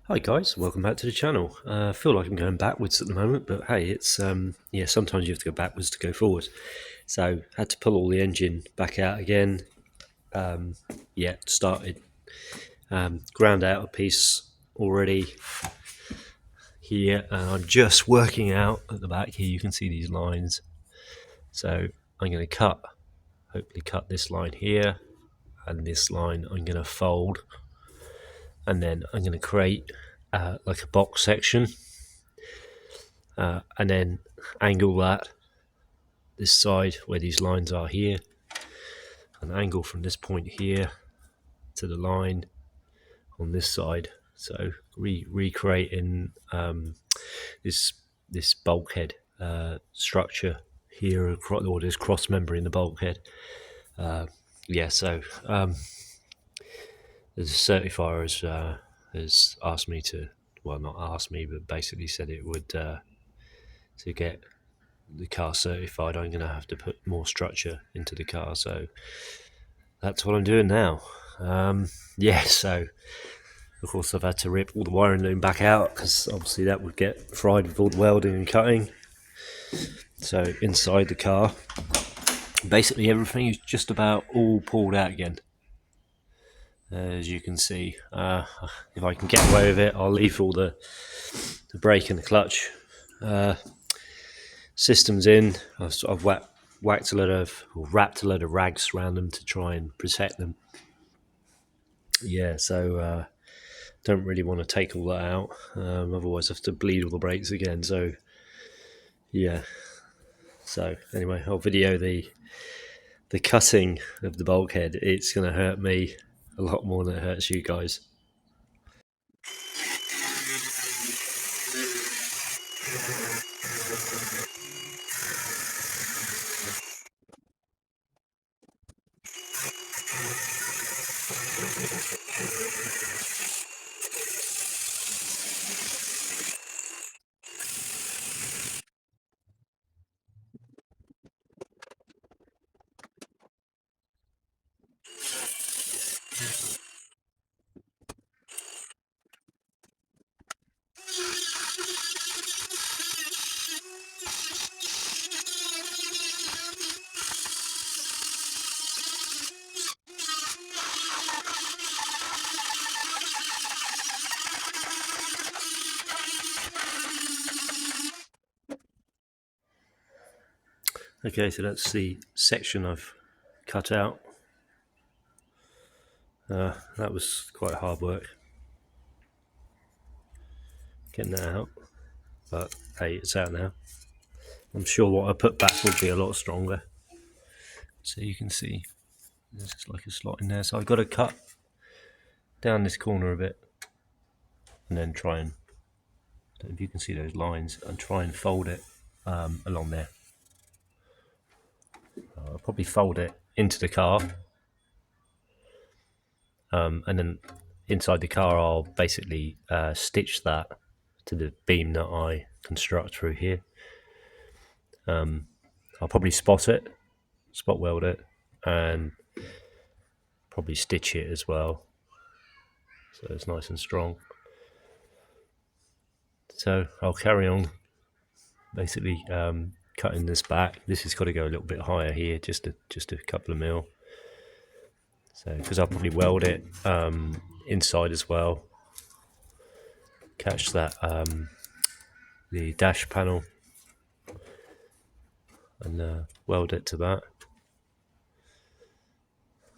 Hi guys, welcome back to the channel. I feel like I'm going backwards at the moment, but hey, it's yeah, sometimes you have to go backwards to go forward. So had to pull all the engine back out again. Yeah, started ground out a piece already here, and I'm just working out at the back here. You can see these lines. So I'm going to hopefully cut this line here, and this line I'm going to fold, and then I'm going to create like a box section. And then angle that this side where these lines are here, and angle from this point here to the line on this side. So recreating this bulkhead structure here, or this cross member in the bulkhead. Yeah, so the certifier has asked me to, well, not asked me, but basically said it would to get the car certified, I'm going to have to put more structure into the car. So that's what I'm doing now. Yeah, so of course I've had to rip all the wiring loom back out because obviously that would get fried with all the welding and cutting. So inside the car, basically everything is just about all pulled out again. As you can see, if I can get away with it, I'll leave all the brake and the clutch systems in. I've wrapped a load of rags around them to try and protect them. Yeah, so don't really want to take all that out, otherwise I have to bleed all the brakes again. So yeah, so anyway, I'll video the cutting of the bulkhead. It's going to hurt me a lot more than it hurts you guys. Okay, so that's the section I've cut out. That was quite hard work getting that out, but hey, it's out now. I'm sure what I put back will be a lot stronger. So you can see there's just like a slot in there. So I've got to cut down this corner a bit and then try and, I don't know if you can see those lines, and try and fold it along there. I'll probably fold it into the car, and then inside the car I'll basically stitch that to the beam that I construct through here. I'll probably spot weld it, and probably stitch it as well, so it's nice and strong. So I'll carry on basically cutting this back. This has got to go a little bit higher here, just a couple of mil. So because I'll probably weld it inside as well, catch that the dash panel, and weld it to that,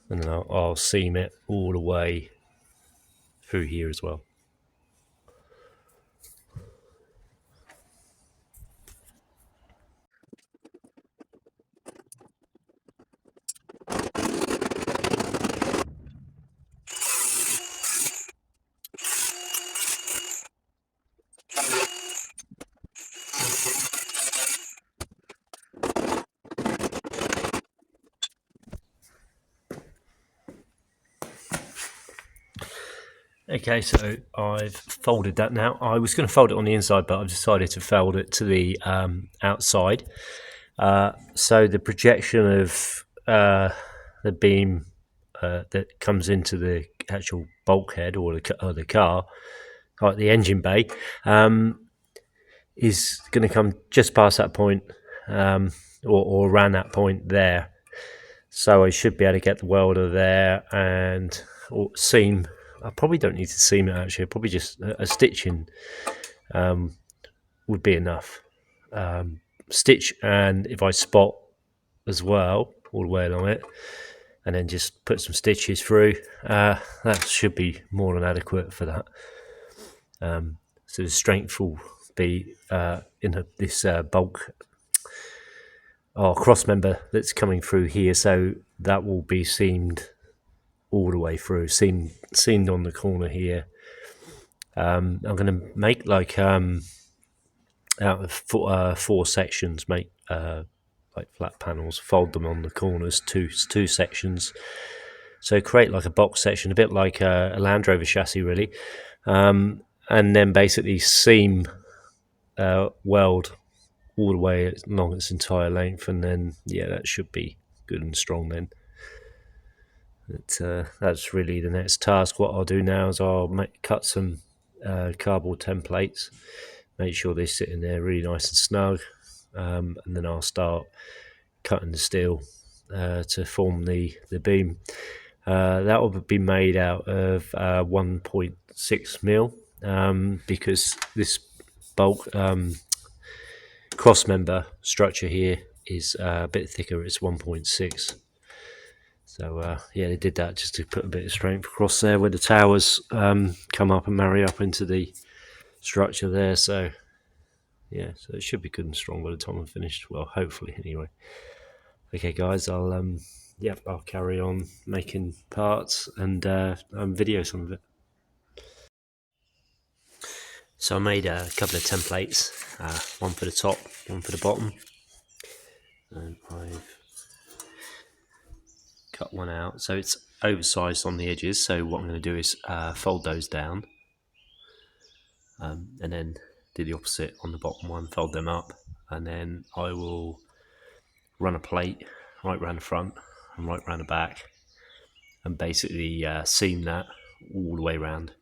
and then I'll seam it all the way through here as well. Okay, so I've folded that now. I was going to fold it on the inside, but I've decided to fold it to the outside. So the projection of the beam that comes into the actual bulkhead or the car like the engine bay, is going to come just past that point, or around that point there. So I should be able to get the welder there and or seam. I probably don't need to seam it actually. Probably just a stitching would be enough. Stitch, and if I spot as well all the way along it, and then just put some stitches through, that should be more than adequate for that. So the strength will be in this bulk cross member that's coming through here, so that will be seamed all the way through, seamed on the corner here. I'm going to make like out of four sections, make like flat panels, fold them on the corners, two sections. So create like a box section, a bit like a Land Rover chassis, really, and then basically seam weld all the way along its entire length, and then that should be good and strong then. That's really the next task. What I'll do now is I'll cut some cardboard templates, make sure they sit in there really nice and snug, and then I'll start cutting the steel to form the beam. That will be made out of 1.6 mil, because this bulk cross member structure here is a bit thicker. It's 1.6. So they did that just to put a bit of strength across there where the towers come up and marry up into the structure there. So so it should be good and strong by the time I'm finished. Well, hopefully, anyway. Okay, guys, I'll carry on making parts and video some of it. So I made a couple of templates, one for the top, one for the bottom, and I've cut one out. So it's oversized on the edges, so what I'm going to do is fold those down, and then do the opposite on the bottom one, fold them up, and then I will run a plate right round the front and right round the back, and basically seam that all the way around.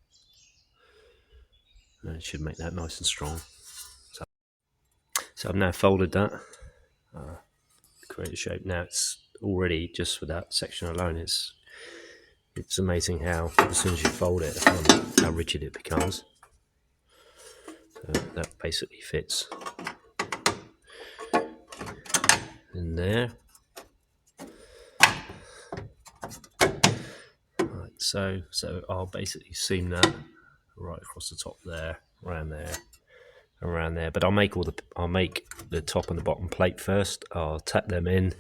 And it should make that nice and strong. So I've now folded that, create a shape. Now it's already, just for that section alone, it's amazing how as soon as you fold it, how rigid it becomes. So that basically fits in there. Right, so I'll basically seam that right across the top there, around there. But I'll make the top and the bottom plate first. I'll tack them in,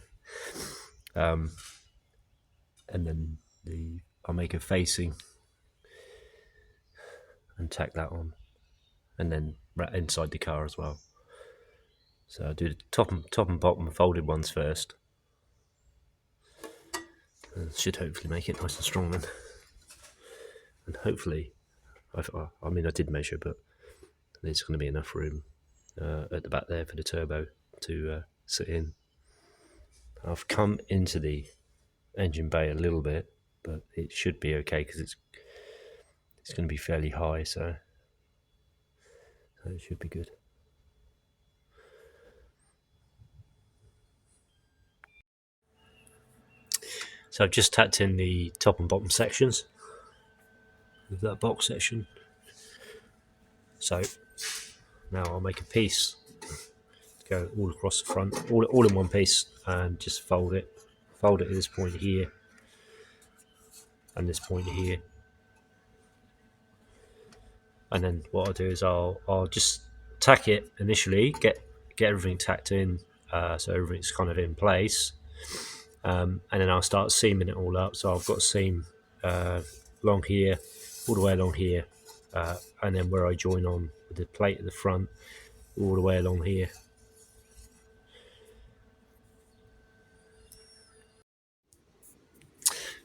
and then I'll make a facing and tack that on, and then inside the car as well. So I'll do the top and bottom folded ones first. It should hopefully make it nice and strong then. And hopefully, I did measure, but there's going to be enough room at the back there for the turbo to sit in. I've come into the engine bay a little bit, but it should be okay because it's going to be fairly high, so it should be good. So I've just tacked in the top and bottom sections of that box section. So now I'll make a piece to go all across the front, all in one piece, and just fold it at this point here and this point here. And then what I'll do is I'll just tack it initially, get everything tacked in, so everything's kind of in place, and then I'll start seaming it all up. So I've got a seam along here, all the way along here, and then where I join on with the plate at the front, all the way along here.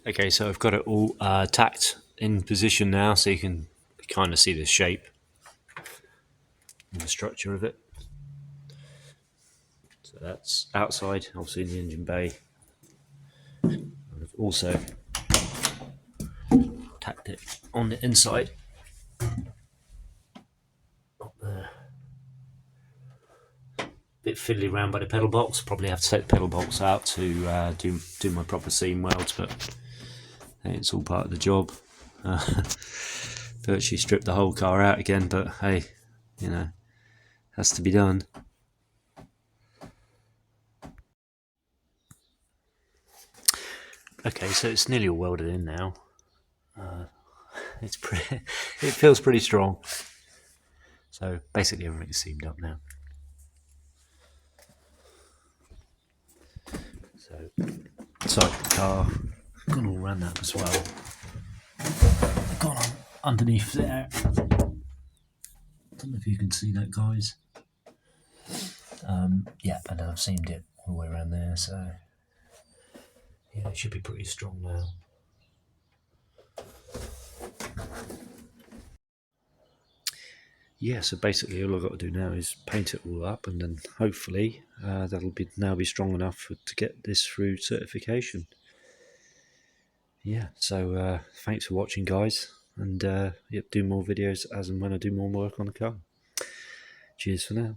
Okay, so I've got it all tacked in position now, so you can kind of see the shape and the structure of it. So that's outside, obviously in the engine bay. And I've also tacked it on the inside. fiddly around by the pedal box. Probably have to take the pedal box out to do my proper seam welds, but hey, it's all part of the job. Virtually stripped the whole car out again, but hey, you know, has to be done. Okay, so it's nearly all welded in now. It feels pretty strong. So basically everything's seamed up now. So inside the car, I've gone all around that as well. I've gone on underneath there. Don't know if you can see that, guys. Yeah, and I've seamed it all the way around there, so yeah, it should be pretty strong now. Yeah, so basically all I've got to do now is paint it all up, and then hopefully that'll now be strong enough to get this through certification. Yeah, so thanks for watching, guys, and do more videos as and when I do more work on the car. Cheers for now.